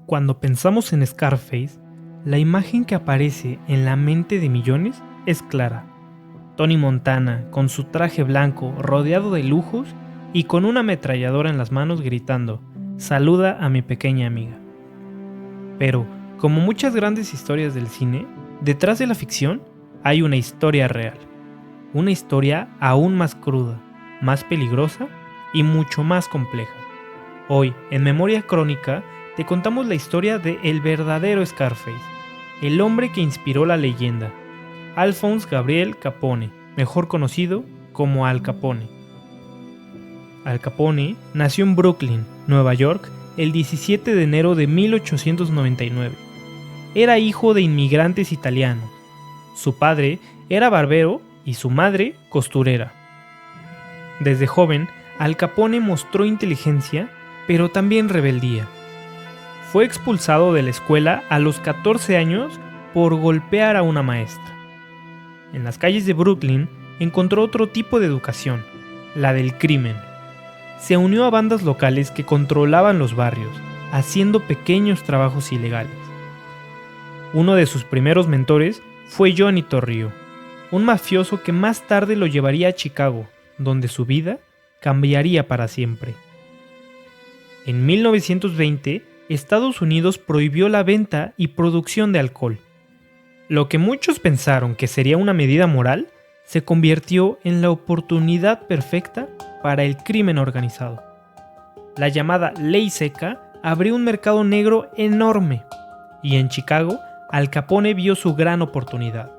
Cuando pensamos en Scarface, la imagen que aparece en la mente de millones es clara. Tony Montana, con su traje blanco, rodeado de lujos y con una ametralladora en las manos gritando, "Saluda a mi pequeña amiga". Pero, como muchas grandes historias del cine, detrás de la ficción hay una historia real. Una historia aún más cruda, más peligrosa y mucho más compleja. Hoy, en Memoria Crónica, te contamos la historia de el verdadero Scarface, el hombre que inspiró la leyenda, Alphonse Gabriel Capone, mejor conocido como Al Capone. Al Capone nació en Brooklyn, Nueva York, el 17 de enero de 1899. Era hijo de inmigrantes italianos. Su padre era barbero y su madre costurera. Desde joven, Al Capone mostró inteligencia, pero también rebeldía. Fue expulsado de la escuela a los 14 años por golpear a una maestra. En las calles de Brooklyn encontró otro tipo de educación, la del crimen. Se unió a bandas locales que controlaban los barrios, haciendo pequeños trabajos ilegales. Uno de sus primeros mentores fue Johnny Torrio, un mafioso que más tarde lo llevaría a Chicago, donde su vida cambiaría para siempre. En 1920, Estados Unidos prohibió la venta y producción de alcohol. Lo que muchos pensaron que sería una medida moral, se convirtió en la oportunidad perfecta para el crimen organizado. La llamada Ley Seca abrió un mercado negro enorme, y en Chicago, Al Capone vio su gran oportunidad.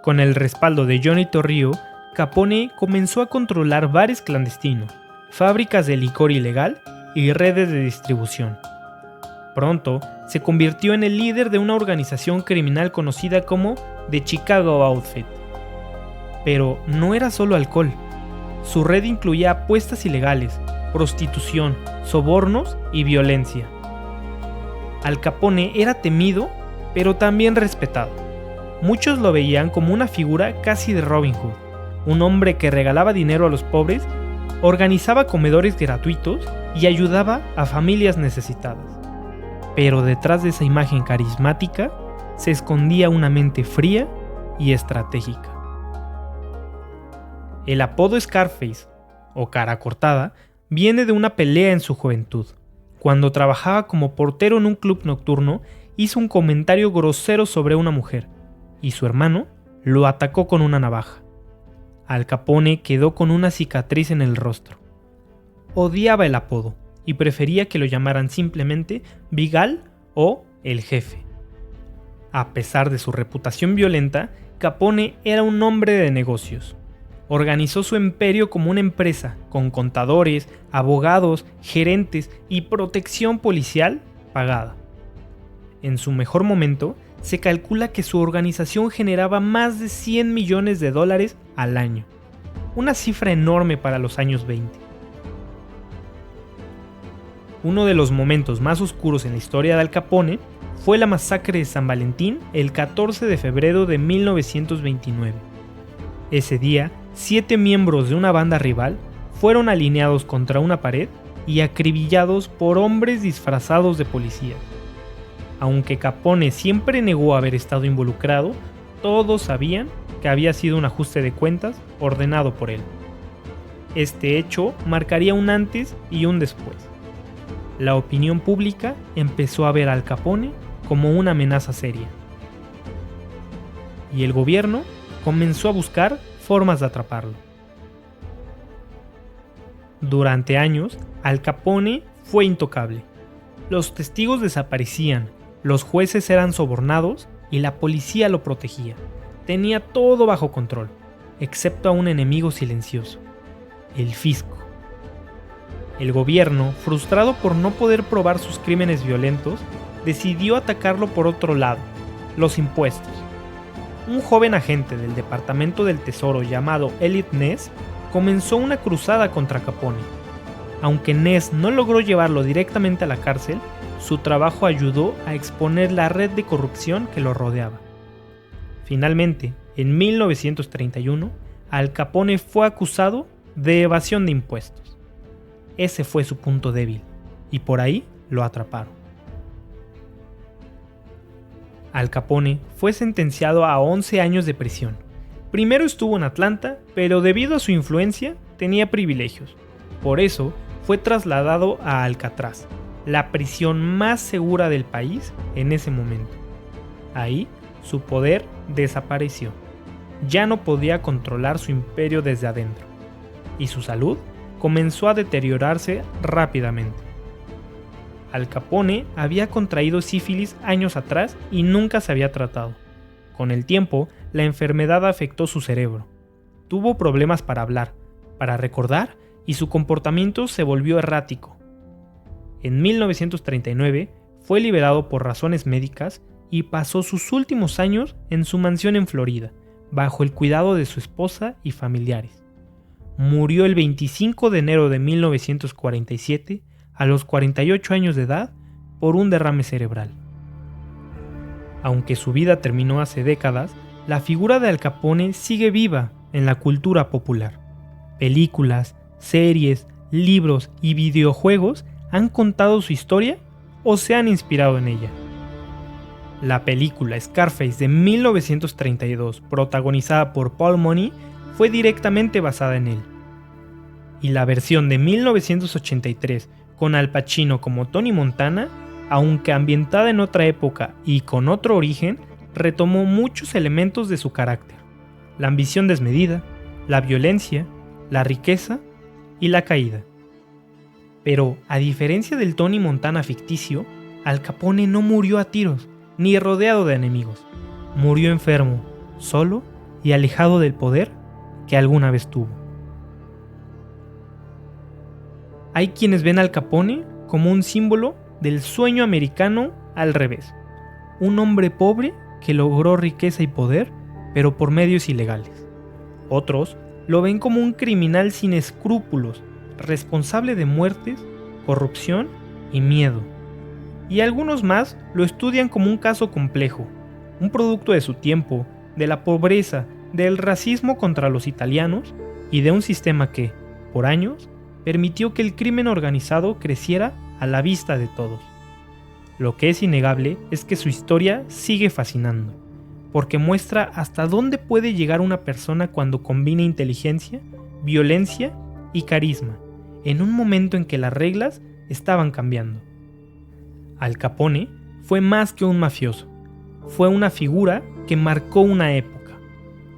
Con el respaldo de Johnny Torrio, Capone comenzó a controlar bares clandestinos, fábricas de licor ilegal y redes de distribución. Pronto se convirtió en el líder de una organización criminal conocida como The Chicago Outfit. Pero no era solo alcohol. Su red incluía apuestas ilegales, prostitución, sobornos y violencia. Al Capone era temido, pero también respetado. Muchos lo veían como una figura casi de Robin Hood, un hombre que regalaba dinero a los pobres, organizaba comedores gratuitos y ayudaba a familias necesitadas. Pero detrás de esa imagen carismática se escondía una mente fría y estratégica. El apodo Scarface, o cara cortada, viene de una pelea en su juventud. Cuando trabajaba como portero en un club nocturno, hizo un comentario grosero sobre una mujer, y su hermano lo atacó con una navaja. Al Capone quedó con una cicatriz en el rostro. Odiaba el apodo y prefería que lo llamaran simplemente Big Al o el jefe. A pesar de su reputación violenta, Capone era un hombre de negocios. Organizó su imperio como una empresa, con contadores, abogados, gerentes y protección policial pagada. En su mejor momento, se calcula que su organización generaba más de $100 millones al año, una cifra enorme para los años 20. Uno de los momentos más oscuros en la historia de Al Capone fue la masacre de San Valentín el 14 de febrero de 1929. Ese día, 7 miembros de una banda rival fueron alineados contra una pared y acribillados por hombres disfrazados de policía. Aunque Capone siempre negó haber estado involucrado, todos sabían que había sido un ajuste de cuentas ordenado por él. Este hecho marcaría un antes y un después. La opinión pública empezó a ver a Al Capone como una amenaza seria. Y el gobierno comenzó a buscar formas de atraparlo. Durante años, Al Capone fue intocable. Los testigos desaparecían, los jueces eran sobornados y la policía lo protegía. Tenía todo bajo control, excepto a un enemigo silencioso, el fisco. El gobierno, frustrado por no poder probar sus crímenes violentos, decidió atacarlo por otro lado, los impuestos. Un joven agente del Departamento del Tesoro llamado Elliot Ness comenzó una cruzada contra Capone. Aunque Ness no logró llevarlo directamente a la cárcel, su trabajo ayudó a exponer la red de corrupción que lo rodeaba. Finalmente, en 1931, Al Capone fue acusado de evasión de impuestos. Ese fue su punto débil, y por ahí lo atraparon. Al Capone fue sentenciado a 11 años de prisión. Primero estuvo en Atlanta, pero debido a su influencia tenía privilegios. Por eso fue trasladado a Alcatraz, la prisión más segura del país en ese momento. Ahí su poder desapareció. Ya no podía controlar su imperio desde adentro, y su salud comenzó a deteriorarse rápidamente. Al Capone había contraído sífilis años atrás y nunca se había tratado. Con el tiempo, la enfermedad afectó su cerebro. Tuvo problemas para hablar, para recordar, y su comportamiento se volvió errático. En 1939 fue liberado por razones médicas y pasó sus últimos años en su mansión en Florida, bajo el cuidado de su esposa y familiares. Murió el 25 de enero de 1947 a los 48 años de edad por un derrame cerebral. Aunque su vida terminó hace décadas, la figura de Al Capone sigue viva en la cultura popular. Películas, series, libros y videojuegos han contado su historia o se han inspirado en ella. La película Scarface de 1932, protagonizada por Paul Mooney, fue directamente basada en él. Y la versión de 1983, con Al Pacino como Tony Montana, aunque ambientada en otra época y con otro origen, retomó muchos elementos de su carácter: la ambición desmedida, la violencia, la riqueza y la caída. Pero, a diferencia del Tony Montana ficticio, Al Capone no murió a tiros, ni rodeado de enemigos. Murió enfermo, solo y alejado del poder que alguna vez tuvo. Hay quienes ven a Al Capone como un símbolo del sueño americano al revés. Un hombre pobre que logró riqueza y poder, pero por medios ilegales. Otros lo ven como un criminal sin escrúpulos, responsable de muertes, corrupción y miedo. Y algunos más lo estudian como un caso complejo, un producto de su tiempo, de la pobreza, del racismo contra los italianos y de un sistema que, por años, permitió que el crimen organizado creciera a la vista de todos. Lo que es innegable es que su historia sigue fascinando, porque muestra hasta dónde puede llegar una persona cuando combina inteligencia, violencia y carisma, en un momento en que las reglas estaban cambiando. Al Capone fue más que un mafioso, fue una figura que marcó una época,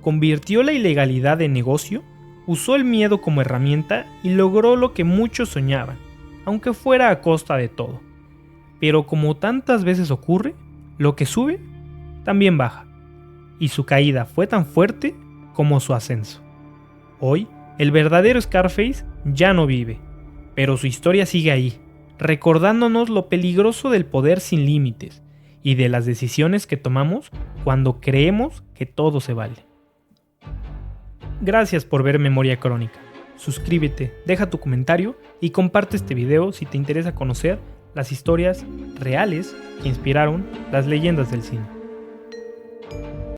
convirtió la ilegalidad en negocio, usó el miedo como herramienta y logró lo que muchos soñaban, aunque fuera a costa de todo. Pero como tantas veces ocurre, lo que sube también baja, y su caída fue tan fuerte como su ascenso. Hoy, el verdadero Scarface ya no vive, pero su historia sigue ahí, recordándonos lo peligroso del poder sin límites y de las decisiones que tomamos cuando creemos que todo se vale. Gracias por ver Memoria Crónica. Suscríbete, deja tu comentario y comparte este video si te interesa conocer las historias reales que inspiraron las leyendas del cine.